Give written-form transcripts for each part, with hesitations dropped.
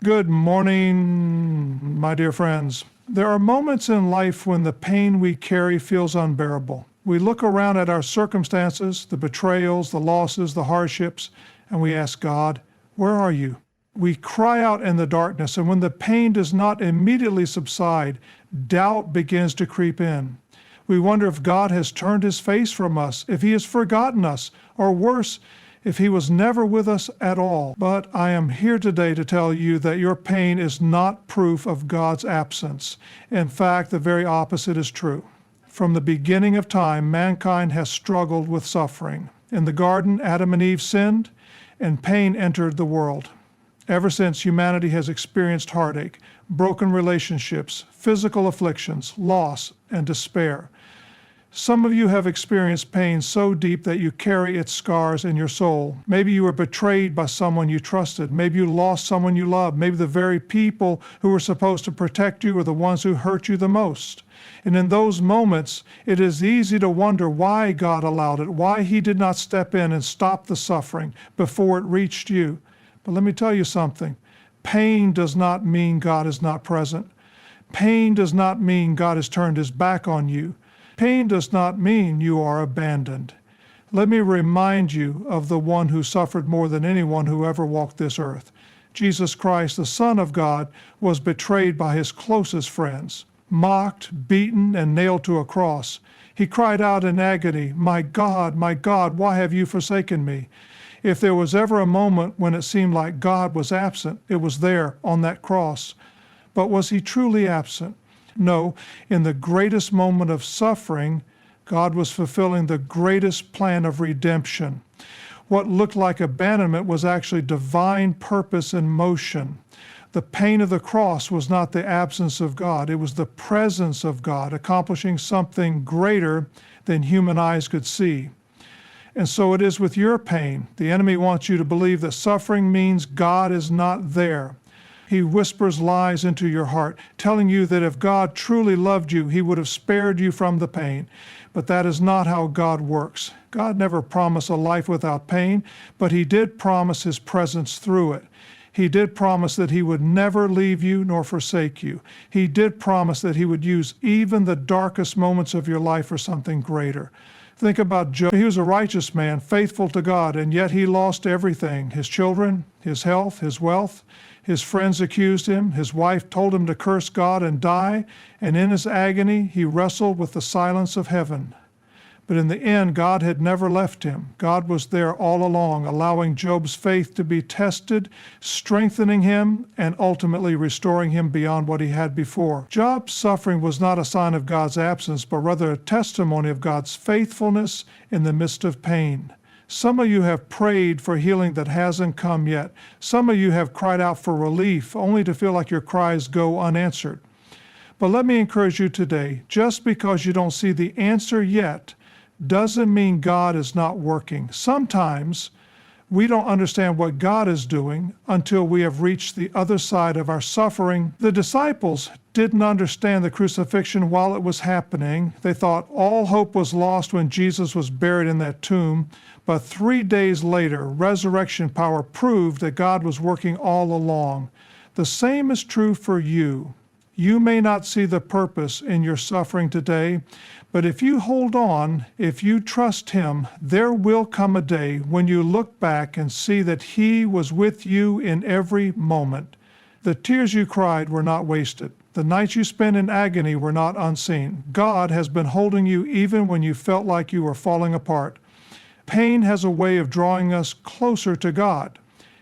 Good morning, my dear friends. There are moments in life when the pain we carry feels unbearable. We look around at our circumstances, the betrayals, the losses, the hardships, and we ask God, where are you? We cry out in the darkness, and when the pain does not immediately subside, doubt begins to creep in. We wonder if God has turned his face from us, if he has forgotten us, or worse, if he was never with us at all. But I am here today to tell you that your pain is not proof of God's absence. In fact, the very opposite is true. From the beginning of time, mankind has struggled with suffering. In the garden, Adam and Eve sinned, and pain entered the world. Ever since, humanity has experienced heartache, broken relationships, physical afflictions, loss, and despair. Some of you have experienced pain so deep that you carry its scars in your soul. Maybe you were betrayed by someone you trusted. Maybe you lost someone you loved. Maybe the very people who were supposed to protect you were the ones who hurt you the most. And in those moments, it is easy to wonder why God allowed it, why he did not step in and stop the suffering before it reached you. But let me tell you something. Pain does not mean God is not present. Pain does not mean God has turned his back on you. Pain does not mean you are abandoned. Let me remind you of the one who suffered more than anyone who ever walked this earth. Jesus Christ, the Son of God, was betrayed by his closest friends, mocked, beaten, and nailed to a cross. He cried out in agony, my God, why have you forsaken me?" If there was ever a moment when it seemed like God was absent, it was there on that cross. But was he truly absent? No, in the greatest moment of suffering, God was fulfilling the greatest plan of redemption. What looked like abandonment was actually divine purpose in motion. The pain of the cross was not the absence of God. It was the presence of God accomplishing something greater than human eyes could see. And so it is with your pain. The enemy wants you to believe that suffering means God is not there. He whispers lies into your heart, telling you that if God truly loved you, he would have spared you from the pain. But that is not how God works. God never promised a life without pain, but he did promise his presence through it. He did promise that he would never leave you nor forsake you. He did promise that he would use even the darkest moments of your life for something greater. Think about Job. He was a righteous man, faithful to God, and yet he lost everything: his children, his health, his wealth. His friends accused him. His wife told him to curse God and die, and in his agony, he wrestled with the silence of heaven. But in the end, God had never left him. God was there all along, allowing Job's faith to be tested, strengthening him, and ultimately restoring him beyond what he had before. Job's suffering was not a sign of God's absence, but rather a testimony of God's faithfulness in the midst of pain. Some of you have prayed for healing that hasn't come yet. Some of you have cried out for relief, only to feel like your cries go unanswered. But let me encourage you today, just because you don't see the answer yet, doesn't mean God is not working. Sometimes we don't understand what God is doing until we have reached the other side of our suffering. The disciples didn't understand the crucifixion while it was happening. They thought all hope was lost when Jesus was buried in that tomb. But 3 days later, resurrection power proved that God was working all along. The same is true for you. You may not see the purpose in your suffering today, but if you hold on, if you trust him, there will come a day when you look back and see that he was with you in every moment. The tears you cried were not wasted. The nights you spent in agony were not unseen. God has been holding you even when you felt like you were falling apart. Pain has a way of drawing us closer to God.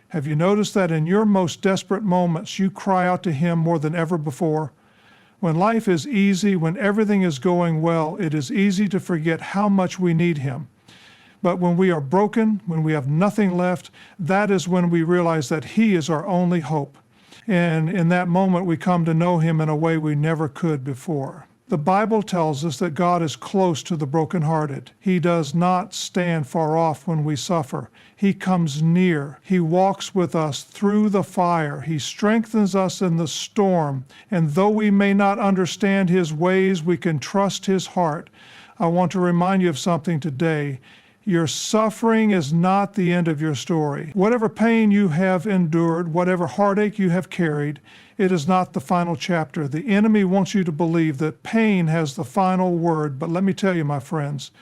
Have you noticed that in your most desperate moments, you cry out to him more than ever before? When life is easy, when everything is going well, it is easy to forget how much we need him. But when we are broken, when we have nothing left, that is when we realize that he is our only hope. And in that moment, we come to know him in a way we never could before. The Bible tells us that God is close to the brokenhearted. He does not stand far off when we suffer. He comes near. He walks with us through the fire. He strengthens us in the storm. And though we may not understand his ways, we can trust his heart. I want to remind you of something today. Your suffering is not the end of your story. Whatever pain you have endured, whatever heartache you have carried, it is not the final chapter. The enemy wants you to believe that pain has the final word, but let me tell you, my friends,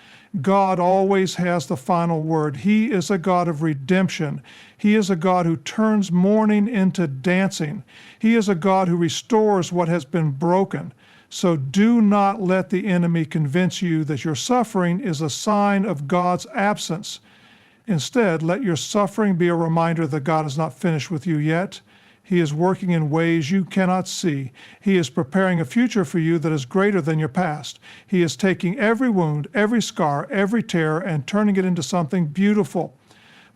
God always has the final word. He is a God of redemption. He is a God who turns mourning into dancing. He is a God who restores what has been broken. So do not let the enemy convince you that your suffering is a sign of God's absence. Instead, let your suffering be a reminder that God is not finished with you yet. He is working in ways you cannot see. He is preparing a future for you that is greater than your past. He is taking every wound, every scar, every tear, and turning it into something beautiful.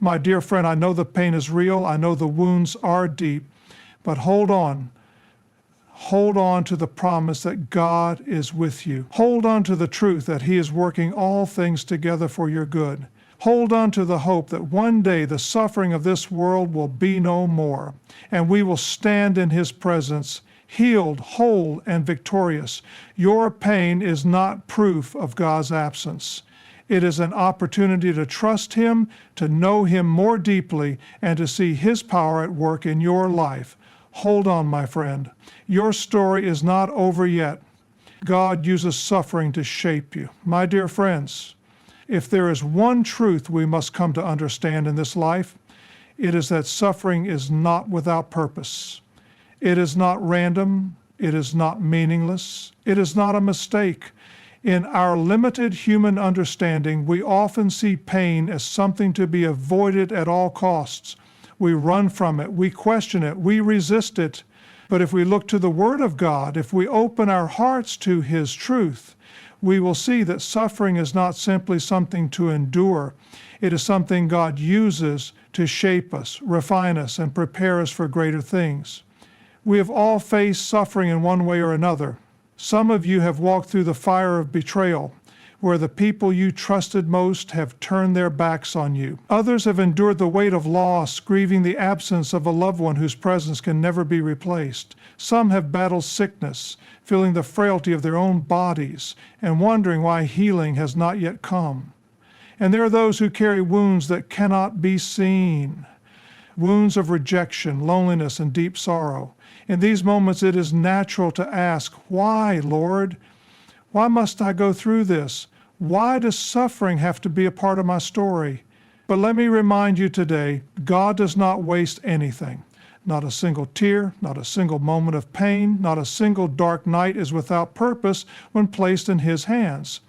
My dear friend, I know the pain is real. I know the wounds are deep. But hold on. Hold on to the promise that God is with you. Hold on to the truth that He is working all things together for your good. Hold on to the hope that one day the suffering of this world will be no more, and we will stand in His presence, healed, whole, and victorious. Your pain is not proof of God's absence. It is an opportunity to trust Him, to know Him more deeply, and to see His power at work in your life. Hold on, my friend. Your story is not over yet. God uses suffering to shape you. My dear friends, if there is one truth we must come to understand in this life, it is that suffering is not without purpose. It is not random. It is not meaningless. It is not a mistake. In our limited human understanding, we often see pain as something to be avoided at all costs. We run from it. We question it. We resist it. But if we look to the Word of God, if we open our hearts to His truth, we will see that suffering is not simply something to endure. It is something God uses to shape us, refine us, and prepare us for greater things. We have all faced suffering in one way or another. Some of you have walked through the fire of betrayal, where the people you trusted most have turned their backs on you. Others have endured the weight of loss, grieving the absence of a loved one whose presence can never be replaced. Some have battled sickness, feeling the frailty of their own bodies and wondering why healing has not yet come. And there are those who carry wounds that cannot be seen, wounds of rejection, loneliness, and deep sorrow. In these moments, it is natural to ask, "Why, Lord? Why must I go through this? Why does suffering have to be a part of my story?" But let me remind you today, God does not waste anything. Not a single tear, not a single moment of pain, not a single dark night is without purpose when placed in His hands.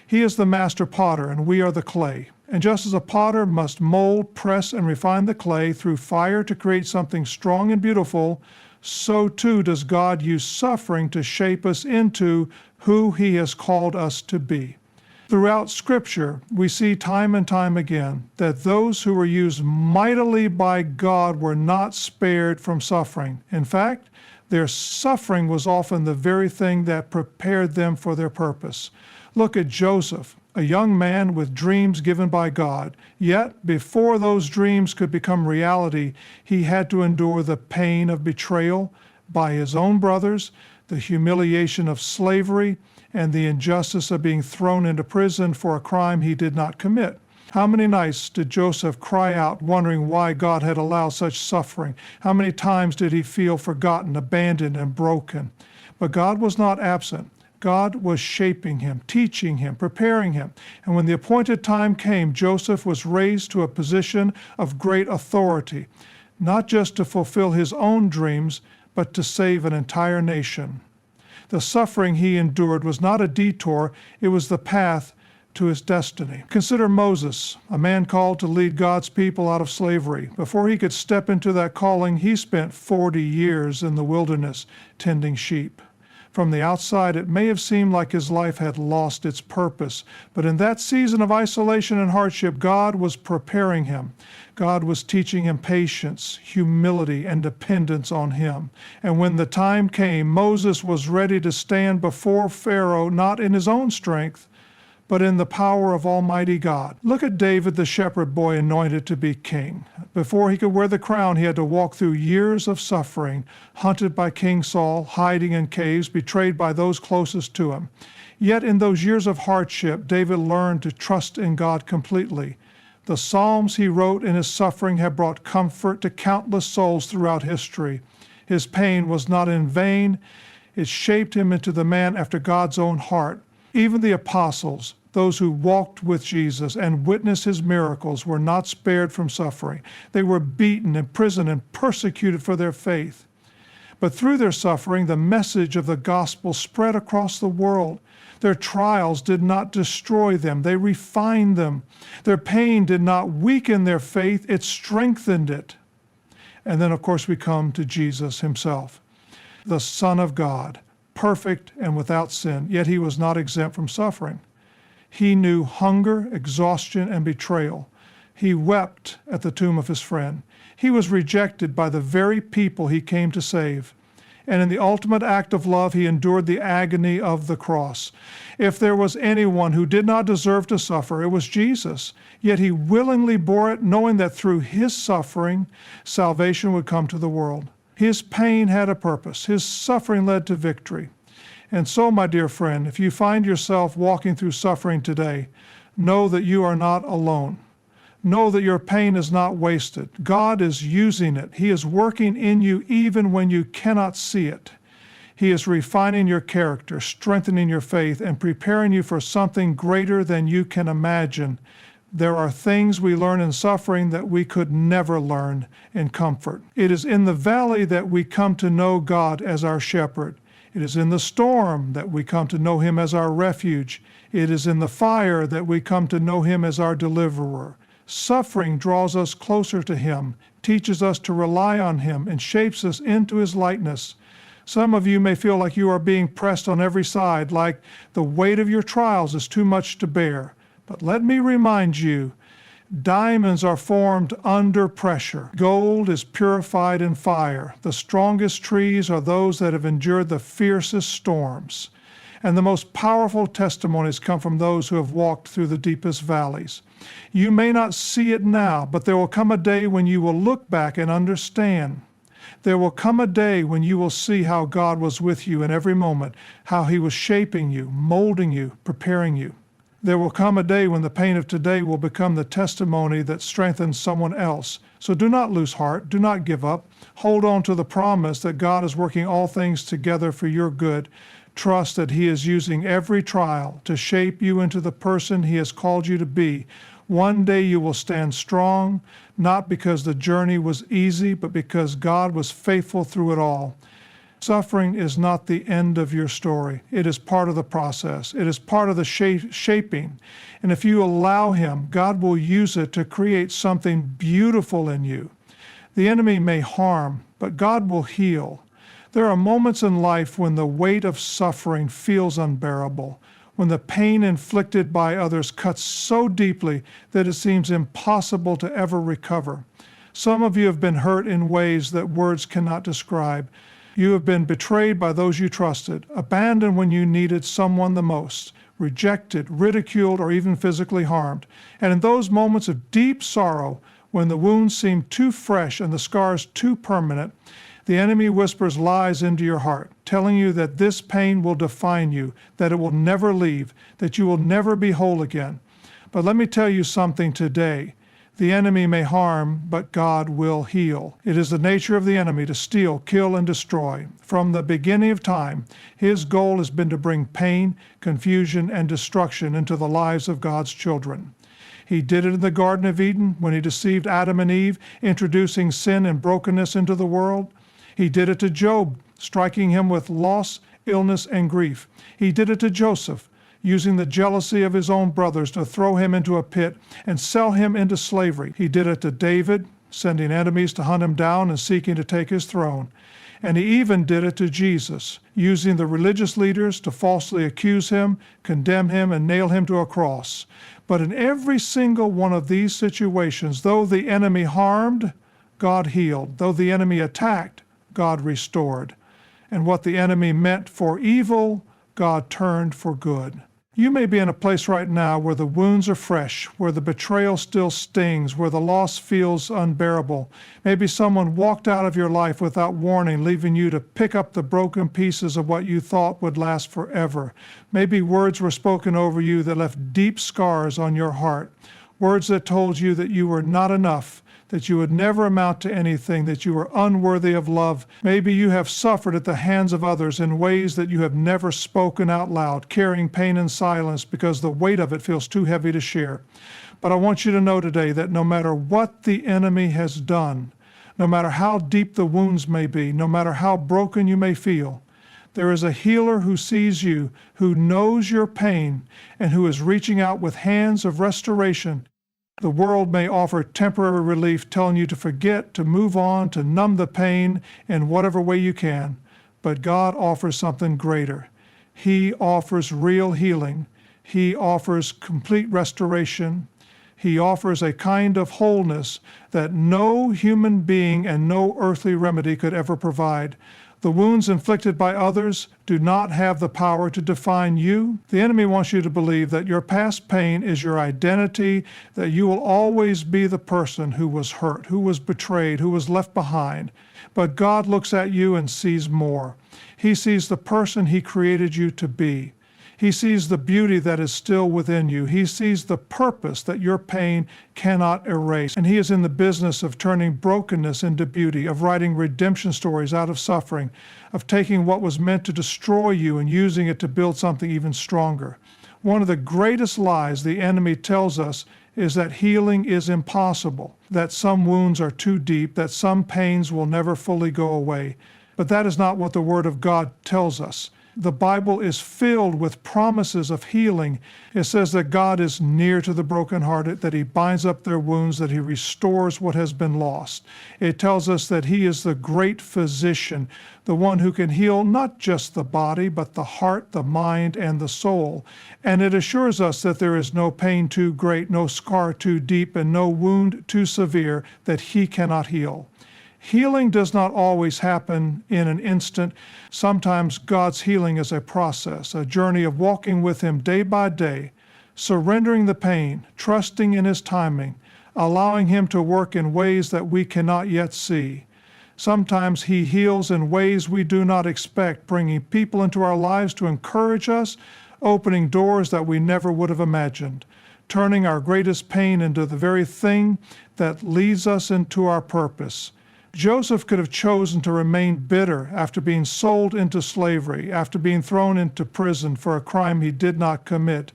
He is the master potter, and we are the clay. And just as a potter must mold, press, and refine the clay through fire to create something strong and beautiful, so too does God use suffering to shape us into who He has called us to be. Throughout Scripture, we see time and time again that those who were used mightily by God were not spared from suffering. In fact, their suffering was often the very thing that prepared them for their purpose. Look at Joseph, a young man with dreams given by God. Yet, before those dreams could become reality, he had to endure the pain of betrayal by his own brothers, the humiliation of slavery, and the injustice of being thrown into prison for a crime he did not commit. How many nights did Joseph cry out, wondering why God had allowed such suffering? How many times did he feel forgotten, abandoned, and broken? But God was not absent. God was shaping him, teaching him, preparing him. And when the appointed time came, Joseph was raised to a position of great authority, not just to fulfill his own dreams, but to save an entire nation. The suffering he endured was not a detour, it was the path to his destiny. Consider Moses, a man called to lead God's people out of slavery. Before he could step into that calling, he spent 40 years in the wilderness tending sheep. From the outside, it may have seemed like his life had lost its purpose, but in that season of isolation and hardship, God was preparing him. God was teaching him patience, humility, and dependence on him. And when the time came, Moses was ready to stand before Pharaoh, not in his own strength, but in the power of Almighty God. Look at David, the shepherd boy anointed to be king. Before he could wear the crown, he had to walk through years of suffering, hunted by King Saul, hiding in caves, betrayed by those closest to him. Yet in those years of hardship, David learned to trust in God completely. The Psalms he wrote in his suffering have brought comfort to countless souls throughout history. His pain was not in vain. It shaped him into the man after God's own heart. Even the apostles, those who walked with Jesus and witnessed his miracles, were not spared from suffering. They were beaten, imprisoned, and persecuted for their faith. But through their suffering, the message of the gospel spread across the world. Their trials did not destroy them. They refined them. Their pain did not weaken their faith. It strengthened it. And then, of course, we come to Jesus himself, the Son of God, perfect and without sin, yet he was not exempt from suffering. He knew hunger, exhaustion, and betrayal. He wept at the tomb of his friend. He was rejected by the very people he came to save. And in the ultimate act of love, he endured the agony of the cross. If there was anyone who did not deserve to suffer, it was Jesus. Yet he willingly bore it, knowing that through his suffering, salvation would come to the world. His pain had a purpose. His suffering led to victory. And so, my dear friend, if you find yourself walking through suffering today, know that you are not alone. Know that your pain is not wasted. God is using it. He is working in you even when you cannot see it. He is refining your character, strengthening your faith, and preparing you for something greater than you can imagine. There are things we learn in suffering that we could never learn in comfort. It is in the valley that we come to know God as our shepherd. It is in the storm that we come to know him as our refuge. It is in the fire that we come to know him as our deliverer. Suffering draws us closer to him, teaches us to rely on him, and shapes us into his likeness. Some of you may feel like you are being pressed on every side, like the weight of your trials is too much to bear. But let me remind you, diamonds are formed under pressure. Gold is purified in fire. The strongest trees are those that have endured the fiercest storms. And the most powerful testimonies come from those who have walked through the deepest valleys. You may not see it now, but there will come a day when you will look back and understand. There will come a day when you will see how God was with you in every moment, how he was shaping you, molding you, preparing you. There will come a day when the pain of today will become the testimony that strengthens someone else. So do not lose heart. Do not give up. Hold on to the promise that God is working all things together for your good. Trust that he is using every trial to shape you into the person he has called you to be. One day you will stand strong, not because the journey was easy, but because God was faithful through it all. Suffering is not the end of your story. It is part of the process. It is part of the shaping. And if you allow him, God will use it to create something beautiful in you. The enemy may harm, but God will heal. There are moments in life when the weight of suffering feels unbearable, when the pain inflicted by others cuts so deeply that it seems impossible to ever recover. Some of you have been hurt in ways that words cannot describe. You have been betrayed by those you trusted, abandoned when you needed someone the most, rejected, ridiculed, or even physically harmed. And in those moments of deep sorrow, when the wounds seem too fresh and the scars too permanent, the enemy whispers lies into your heart, telling you that this pain will define you, that it will never leave, that you will never be whole again. But let me tell you something today. The enemy may harm, but God will heal. It is the nature of the enemy to steal, kill, and destroy. From the beginning of time, his goal has been to bring pain, confusion, and destruction into the lives of God's children. He did it in the Garden of Eden when he deceived Adam and Eve, introducing sin and brokenness into the world. He did it to Job, striking him with loss, illness, and grief. He did it to Joseph, using the jealousy of his own brothers to throw him into a pit and sell him into slavery. He did it to David, sending enemies to hunt him down and seeking to take his throne. And he even did it to Jesus, using the religious leaders to falsely accuse him, condemn him, and nail him to a cross. But in every single one of these situations, though the enemy harmed, God healed. Though the enemy attacked, God restored. And what the enemy meant for evil, God turned for good. You may be in a place right now where the wounds are fresh, where the betrayal still stings, where the loss feels unbearable. Maybe someone walked out of your life without warning, leaving you to pick up the broken pieces of what you thought would last forever. Maybe words were spoken over you that left deep scars on your heart, words that told you that you were not enough, that you would never amount to anything, that you were unworthy of love. Maybe you have suffered at the hands of others in ways that you have never spoken out loud, carrying pain in silence because the weight of it feels too heavy to share. But I want you to know today that no matter what the enemy has done, no matter how deep the wounds may be, no matter how broken you may feel, there is a healer who sees you, who knows your pain, and who is reaching out with hands of restoration. The world may offer temporary relief, telling you to forget, to move on, to numb the pain in whatever way you can. But God offers something greater. He offers real healing. He offers complete restoration. He offers a kind of wholeness that no human being and no earthly remedy could ever provide. The wounds inflicted by others do not have the power to define you. The enemy wants you to believe that your past pain is your identity, that you will always be the person who was hurt, who was betrayed, who was left behind. But God looks at you and sees more. He sees the person He created you to be. He sees the beauty that is still within you. He sees the purpose that your pain cannot erase. And He is in the business of turning brokenness into beauty, of writing redemption stories out of suffering, of taking what was meant to destroy you and using it to build something even stronger. One of the greatest lies the enemy tells us is that healing is impossible, that some wounds are too deep, that some pains will never fully go away. But that is not what the Word of God tells us. The Bible is filled with promises of healing. It says that God is near to the brokenhearted, that He binds up their wounds, that He restores what has been lost. It tells us that He is the great physician, the one who can heal not just the body, but the heart, the mind, and the soul. And it assures us that there is no pain too great, no scar too deep, and no wound too severe that He cannot heal. Healing does not always happen in an instant. Sometimes God's healing is a process, a journey of walking with Him day by day, surrendering the pain, trusting in His timing, allowing Him to work in ways that we cannot yet see. Sometimes He heals in ways we do not expect, bringing people into our lives to encourage us, opening doors that we never would have imagined, turning our greatest pain into the very thing that leads us into our purpose. Joseph could have chosen to remain bitter after being sold into slavery, after being thrown into prison for a crime he did not commit,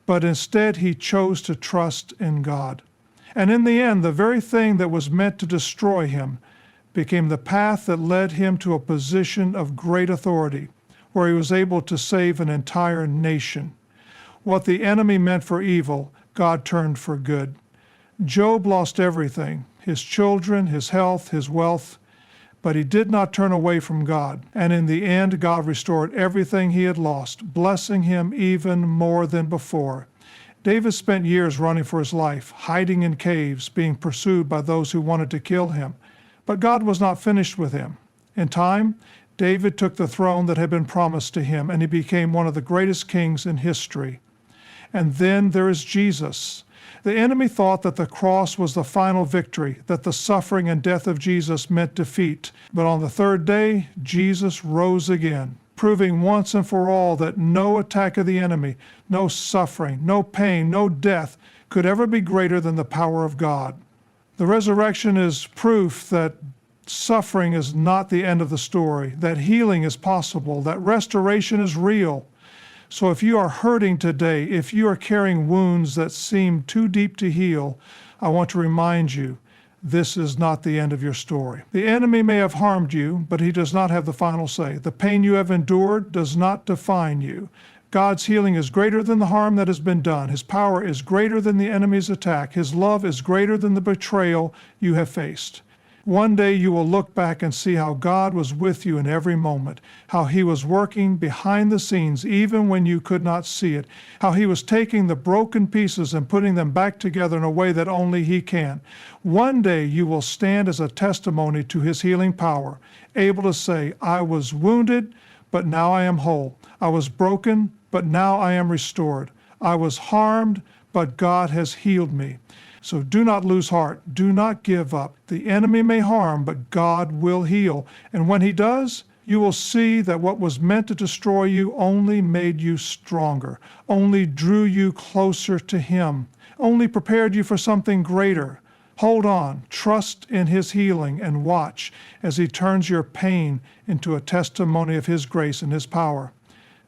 but instead he chose to trust in God. And in the end, the very thing that was meant to destroy him became the path that led him to a position of great authority, where he was able to save an entire nation. What the enemy meant for evil, God turned for good. Job lost everything, his children, his health, his wealth, but he did not turn away from God. And in the end, God restored everything he had lost, blessing him even more than before. David spent years running for his life, hiding in caves, being pursued by those who wanted to kill him. But God was not finished with him. In time, David took the throne that had been promised to him, and he became one of the greatest kings in history. And then there is Jesus. The enemy thought that the cross was the final victory, that the suffering and death of Jesus meant defeat. But on the third day, Jesus rose again, proving once and for all that no attack of the enemy, no suffering, no pain, no death could ever be greater than the power of God. The resurrection is proof that suffering is not the end of the story, that healing is possible, that restoration is real. So if you are hurting today, if you are carrying wounds that seem too deep to heal, I want to remind you, this is not the end of your story. The enemy may have harmed you, but he does not have the final say. The pain you have endured does not define you. God's healing is greater than the harm that has been done. His power is greater than the enemy's attack. His love is greater than the betrayal you have faced. One day you will look back and see how God was with you in every moment, how He was working behind the scenes even when you could not see it, how He was taking the broken pieces and putting them back together in a way that only He can. One day you will stand as a testimony to His healing power, able to say, I was wounded, but now I am whole. I was broken, but now I am restored. I was harmed, but God has healed me. So do not lose heart. Do not give up. The enemy may harm, but God will heal. And when he does, you will see that what was meant to destroy you only made you stronger, only drew you closer to him, only prepared you for something greater. Hold on, trust in his healing, and watch as he turns your pain into a testimony of his grace and his power.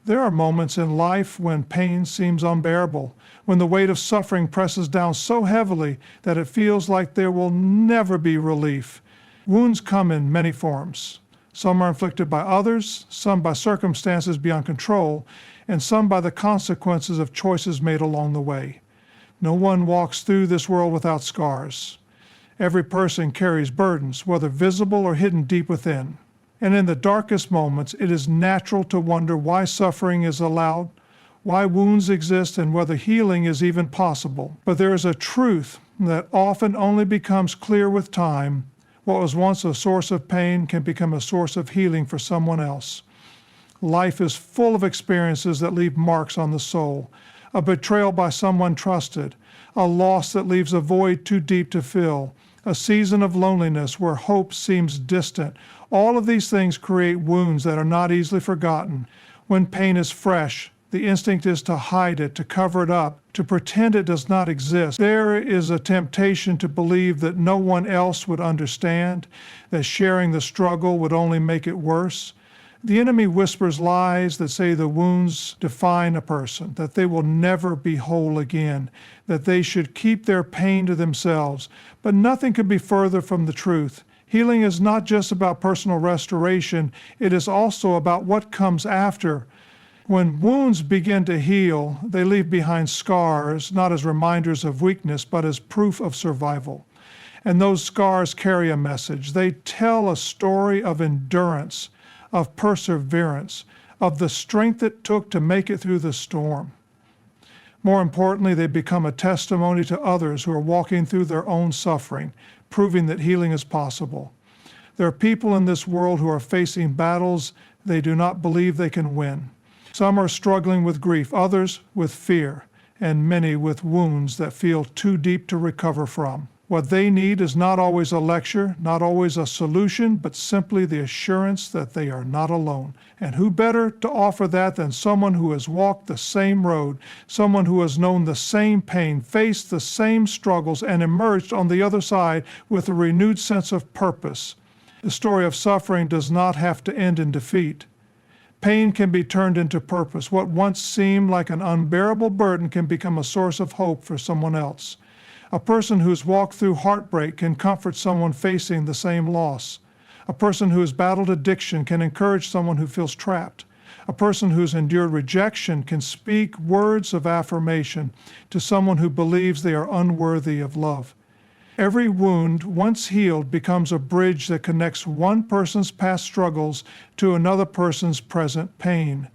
There are moments in life when pain seems unbearable, when the weight of suffering presses down so heavily that it feels like there will never be relief. Wounds come in many forms. Some are inflicted by others, some by circumstances beyond control, and some by the consequences of choices made along the way. No one walks through this world without scars. Every person carries burdens, whether visible or hidden deep within. And in the darkest moments, it is natural to wonder why suffering is allowed, why wounds exist, and whether healing is even possible. But there is a truth that often only becomes clear with time. What was once a source of pain can become a source of healing for someone else. Life is full of experiences that leave marks on the soul. A betrayal by someone trusted, a loss that leaves a void too deep to fill, a season of loneliness where hope seems distant. All of these things create wounds that are not easily forgotten. When pain is fresh, the instinct is to hide it, to cover it up, to pretend it does not exist. There is a temptation to believe that no one else would understand, that sharing the struggle would only make it worse. The enemy whispers lies that say the wounds define a person, that they will never be whole again, that they should keep their pain to themselves. But nothing could be further from the truth. Healing is not just about personal restoration, it is also about what comes after. When wounds begin to heal, they leave behind scars, not as reminders of weakness, but as proof of survival. And those scars carry a message. They tell a story of endurance, of perseverance, of the strength it took to make it through the storm. More importantly, they become a testimony to others who are walking through their own suffering, proving that healing is possible. There are people in this world who are facing battles they do not believe they can win. Some are struggling with grief, others with fear, and many with wounds that feel too deep to recover from. What they need is not always a lecture, not always a solution, but simply the assurance that they are not alone. And who better to offer that than someone who has walked the same road, someone who has known the same pain, faced the same struggles, and emerged on the other side with a renewed sense of purpose. The story of suffering does not have to end in defeat. Pain can be turned into purpose. What once seemed like an unbearable burden can become a source of hope for someone else. A person who's walked through heartbreak can comfort someone facing the same loss. A person who has battled addiction can encourage someone who feels trapped. A person who's endured rejection can speak words of affirmation to someone who believes they are unworthy of love. Every wound, once healed, becomes a bridge that connects one person's past struggles to another person's present pain.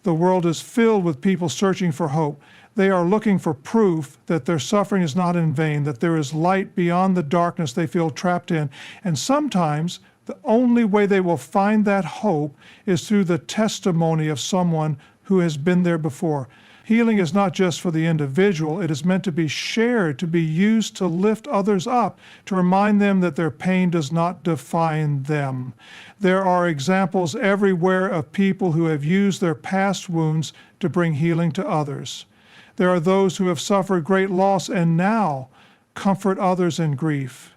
The world is filled with people searching for hope. They are looking for proof that their suffering is not in vain, that there is light beyond the darkness they feel trapped in. And sometimes the only way they will find that hope is through the testimony of someone who has been there before. Healing is not just for the individual, it is meant to be shared, to be used to lift others up, to remind them that their pain does not define them. There are examples everywhere of people who have used their past wounds to bring healing to others. There are those who have suffered great loss and now comfort others in grief.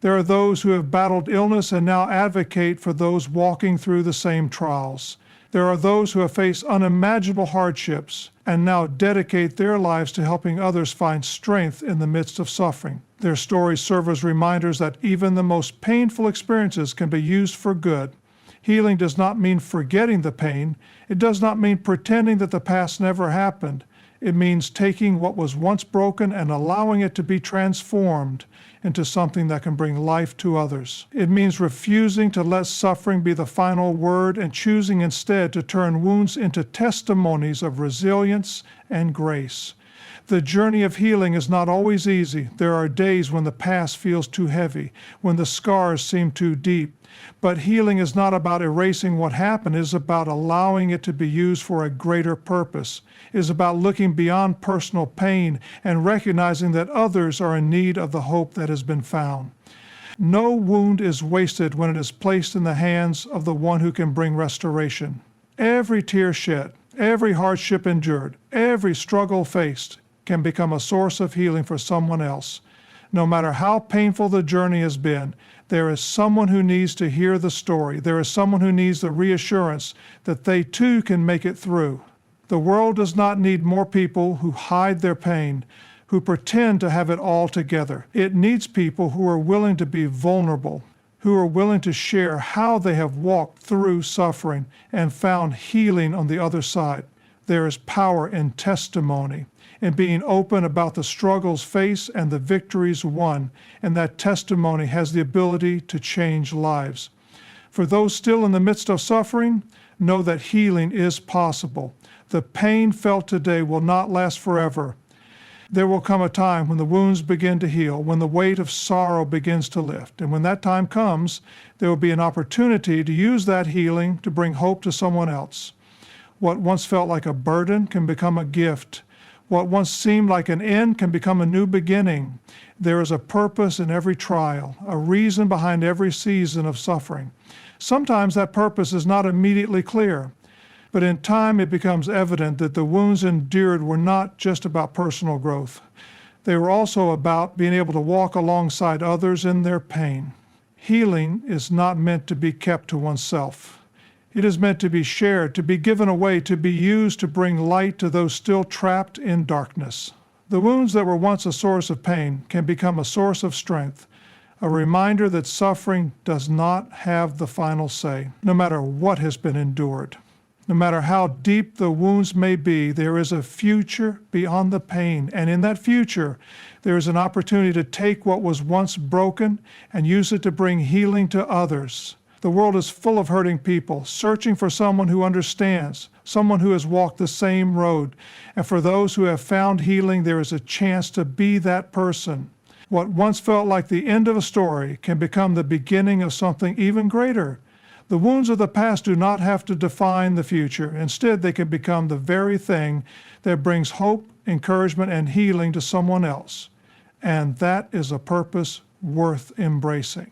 There are those who have battled illness and now advocate for those walking through the same trials. There are those who have faced unimaginable hardships and now dedicate their lives to helping others find strength in the midst of suffering. Their stories serve as reminders that even the most painful experiences can be used for good. Healing does not mean forgetting the pain. It does not mean pretending that the past never happened. It means taking what was once broken and allowing it to be transformed into something that can bring life to others. It means refusing to let suffering be the final word and choosing instead to turn wounds into testimonies of resilience and grace. The journey of healing is not always easy. There are days when the past feels too heavy, when the scars seem too deep. But healing is not about erasing what happened. It is about allowing it to be used for a greater purpose. It is about looking beyond personal pain and recognizing that others are in need of the hope that has been found. No wound is wasted when it is placed in the hands of the one who can bring restoration. Every tear shed, every hardship endured, every struggle faced can become a source of healing for someone else. No matter how painful the journey has been, there is someone who needs to hear the story. There is someone who needs the reassurance that they too can make it through. The world does not need more people who hide their pain, who pretend to have it all together. It needs people who are willing to be vulnerable, who are willing to share how they have walked through suffering and found healing on the other side. There is power in testimony, in being open about the struggles faced and the victories won, and that testimony has the ability to change lives. For those still in the midst of suffering, know that healing is possible. The pain felt today will not last forever. There will come a time when the wounds begin to heal, when the weight of sorrow begins to lift. And when that time comes, there will be an opportunity to use that healing to bring hope to someone else. What once felt like a burden can become a gift. What once seemed like an end can become a new beginning. There is a purpose in every trial, a reason behind every season of suffering. Sometimes that purpose is not immediately clear, but in time it becomes evident that the wounds endured were not just about personal growth. They were also about being able to walk alongside others in their pain. Healing is not meant to be kept to oneself. It is meant to be shared, to be given away, to be used to bring light to those still trapped in darkness. The wounds that were once a source of pain can become a source of strength, a reminder that suffering does not have the final say, no matter what has been endured. No matter how deep the wounds may be, there is a future beyond the pain, and in that future, there is an opportunity to take what was once broken and use it to bring healing to others. The world is full of hurting people, searching for someone who understands, someone who has walked the same road. And for those who have found healing, there is a chance to be that person. What once felt like the end of a story can become the beginning of something even greater. The wounds of the past do not have to define the future. Instead, they can become the very thing that brings hope, encouragement, and healing to someone else. And that is a purpose worth embracing.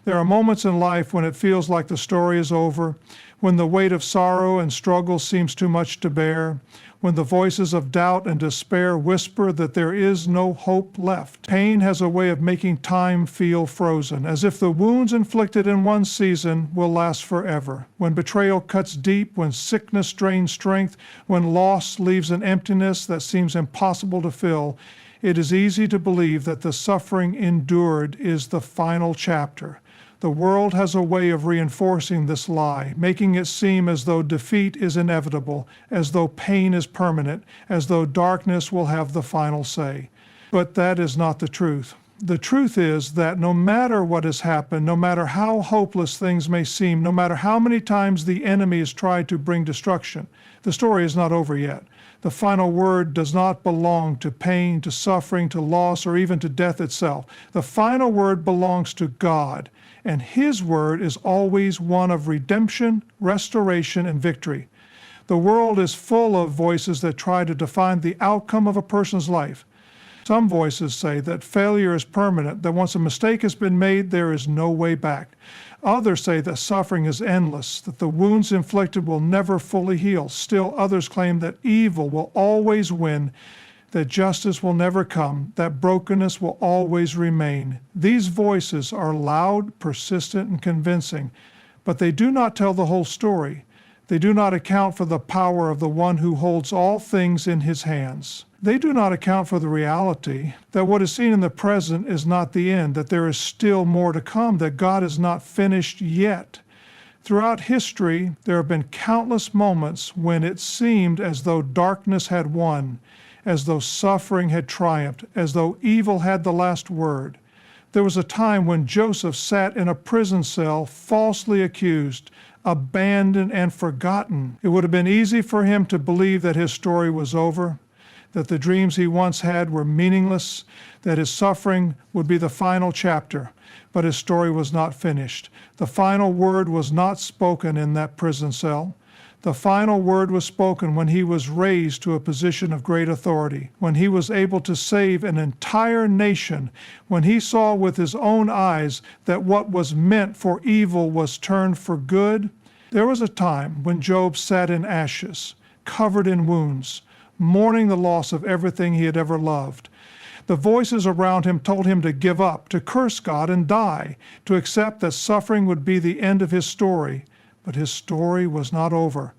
There are moments in life when it feels like the story is over, when the weight of sorrow and struggle seems too much to bear, when the voices of doubt and despair whisper that there is no hope left. Pain has a way of making time feel frozen, as if the wounds inflicted in one season will last forever. When betrayal cuts deep, when sickness drains strength, when loss leaves an emptiness that seems impossible to fill, it is easy to believe that the suffering endured is the final chapter. The world has a way of reinforcing this lie, making it seem as though defeat is inevitable, as though pain is permanent, as though darkness will have the final say. But that is not the truth. The truth is that no matter what has happened, no matter how hopeless things may seem, no matter how many times the enemy has tried to bring destruction, the story is not over yet. The final word does not belong to pain, to suffering, to loss, or even to death itself. The final word belongs to God, and His word is always one of redemption, restoration, and victory. The world is full of voices that try to define the outcome of a person's life. Some voices say that failure is permanent, that once a mistake has been made, there is no way back. Others say that suffering is endless, that the wounds inflicted will never fully heal. Still others claim that evil will always win, that justice will never come, that brokenness will always remain. These voices are loud, persistent, and convincing, but they do not tell the whole story. They do not account for the power of the one who holds all things in His hands. They do not account for the reality that what is seen in the present is not the end, that there is still more to come, that God is not finished yet. Throughout history, there have been countless moments when it seemed as though darkness had won, as though suffering had triumphed, as though evil had the last word. There was a time when Joseph sat in a prison cell, falsely accused, abandoned and forgotten. It would have been easy for him to believe that his story was over. that the dreams he once had were meaningless, that his suffering would be the final chapter. But his story was not finished. The final word was not spoken in that prison cell. The final word was spoken when he was raised to a position of great authority, when he was able to save an entire nation, when he saw with his own eyes that what was meant for evil was turned for good. There was a time when Job sat in ashes, covered in wounds, mourning the loss of everything he had ever loved. The voices around him told him to give up, to curse God and die, to accept that suffering would be the end of his story. But his story was not over.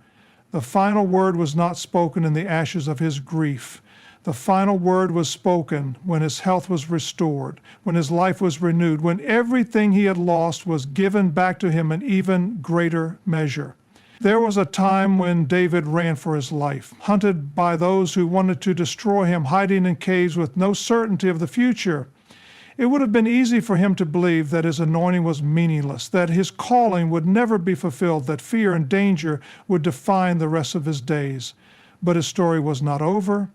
The final word was not spoken in the ashes of his grief. The final word was spoken when his health was restored, when his life was renewed, when everything he had lost was given back to him in even greater measure. There was a time when David ran for his life, hunted by those who wanted to destroy him, hiding in caves with no certainty of the future. It would have been easy for him to believe that his anointing was meaningless, that his calling would never be fulfilled, that fear and danger would define the rest of his days. But his story was not over.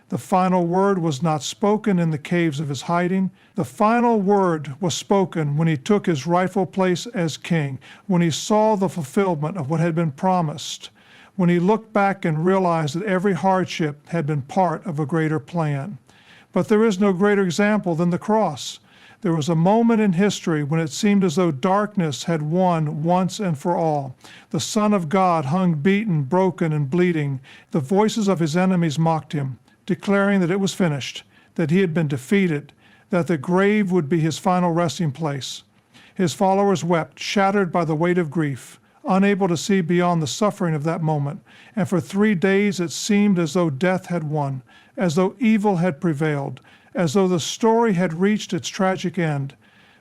The final word was not spoken in the caves of his hiding. The final word was spoken when he took his rightful place as king, when he saw the fulfillment of what had been promised, when he looked back and realized that every hardship had been part of a greater plan. But there is no greater example than the cross. There was a moment in history when it seemed as though darkness had won once and for all. The Son of God hung beaten, broken, and bleeding. The voices of his enemies mocked him, declaring that it was finished, that he had been defeated, that the grave would be his final resting place. His followers wept, shattered by the weight of grief, unable to see beyond the suffering of that moment. And for 3 days it seemed as though death had won, as though evil had prevailed, as though the story had reached its tragic end.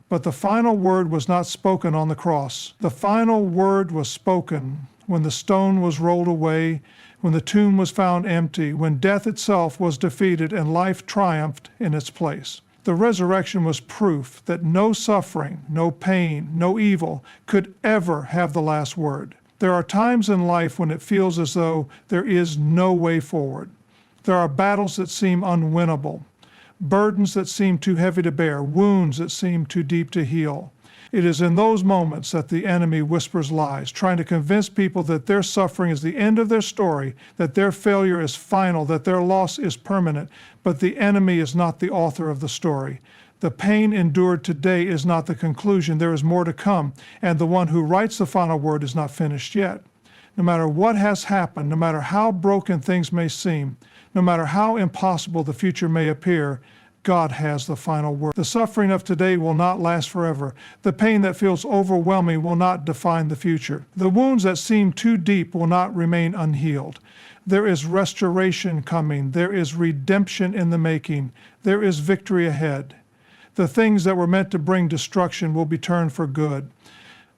But the final word was not spoken on the cross. The final word was spoken when the stone was rolled away, when the tomb was found empty, when death itself was defeated and life triumphed in its place. The resurrection was proof that no suffering, no pain, no evil could ever have the last word. There are times in life when it feels as though there is no way forward. There are battles that seem unwinnable, burdens that seem too heavy to bear, wounds that seem too deep to heal. It is in those moments that the enemy whispers lies, trying to convince people that their suffering is the end of their story, that their failure is final, that their loss is permanent. But the enemy is not the author of the story. The pain endured today is not the conclusion. There is more to come, and the one who writes the final word is not finished yet. No matter what has happened, no matter how broken things may seem, no matter how impossible the future may appear, God has the final word. The suffering of today will not last forever. The pain that feels overwhelming will not define the future. The wounds that seem too deep will not remain unhealed. There is restoration coming. There is redemption in the making. There is victory ahead. The things that were meant to bring destruction will be turned for good.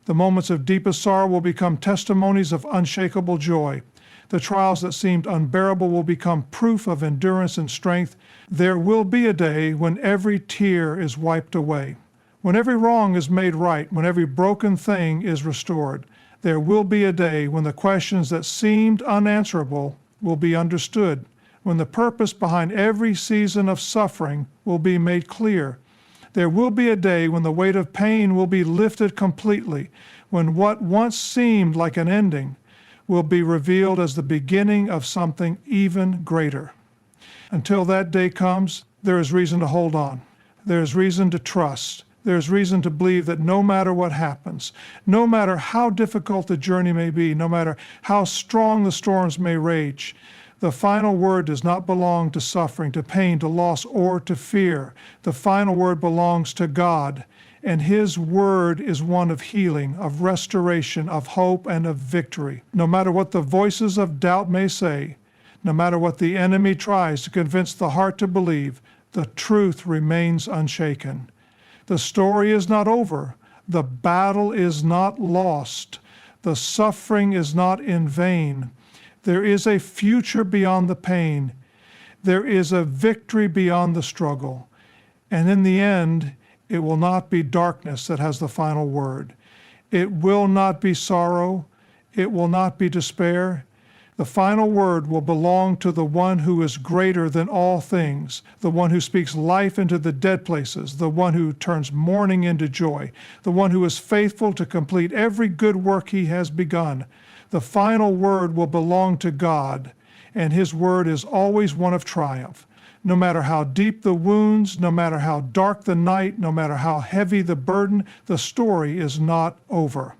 The moments of deepest sorrow will become testimonies of unshakable joy. The trials that seemed unbearable will become proof of endurance and strength. There will be a day when every tear is wiped away, when every wrong is made right, when every broken thing is restored. There will be a day when the questions that seemed unanswerable will be understood, when the purpose behind every season of suffering will be made clear. There will be a day when the weight of pain will be lifted completely, when what once seemed like an ending will be revealed as the beginning of something even greater. Until that day comes, there is reason to hold on. There is reason to trust. There is reason to believe that no matter what happens, no matter how difficult the journey may be, no matter how strong the storms may rage, the final word does not belong to suffering, to pain, to loss, or to fear. The final word belongs to God, and His word is one of healing, of restoration, of hope, and of victory. No matter what the voices of doubt may say, no matter what the enemy tries to convince the heart to believe, the truth remains unshaken. The story is not over. The battle is not lost. The suffering is not in vain. There is a future beyond the pain. There is a victory beyond the struggle. And in the end, it will not be darkness that has the final word. It will not be sorrow. It will not be despair. The final word will belong to the one who is greater than all things, the one who speaks life into the dead places, the one who turns mourning into joy, the one who is faithful to complete every good work he has begun. The final word will belong to God, and his word is always one of triumph. No matter how deep the wounds, no matter how dark the night, no matter how heavy the burden, the story is not over.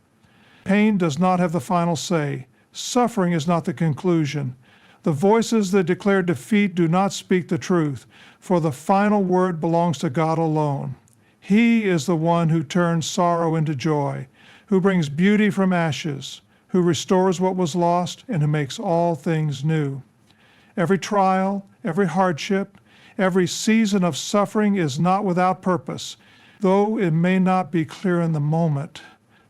Pain does not have the final say. Suffering is not the conclusion. The voices that declare defeat do not speak the truth, for the final word belongs to God alone. He is the one who turns sorrow into joy, who brings beauty from ashes, who restores what was lost, and who makes all things new. Every trial, every hardship, every season of suffering is not without purpose, though it may not be clear in the moment.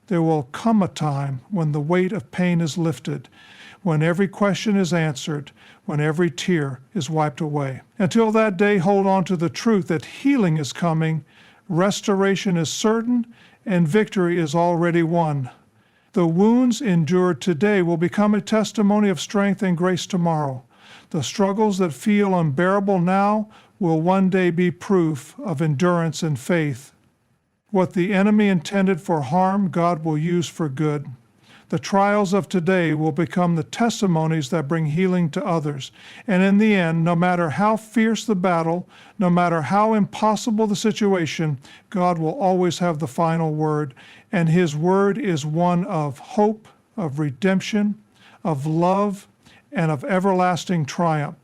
There will come a time when the weight of pain is lifted, when every question is answered, when every tear is wiped away. Until that day, hold on to the truth that healing is coming, restoration is certain, and victory is already won. The wounds endured today will become a testimony of strength and grace tomorrow. The struggles that feel unbearable now will one day be proof of endurance and faith. What the enemy intended for harm, God will use for good. The trials of today will become the testimonies that bring healing to others. And in the end, no matter how fierce the battle, no matter how impossible the situation, God will always have the final word. And his word is one of hope, of redemption, of love, and of everlasting triumph.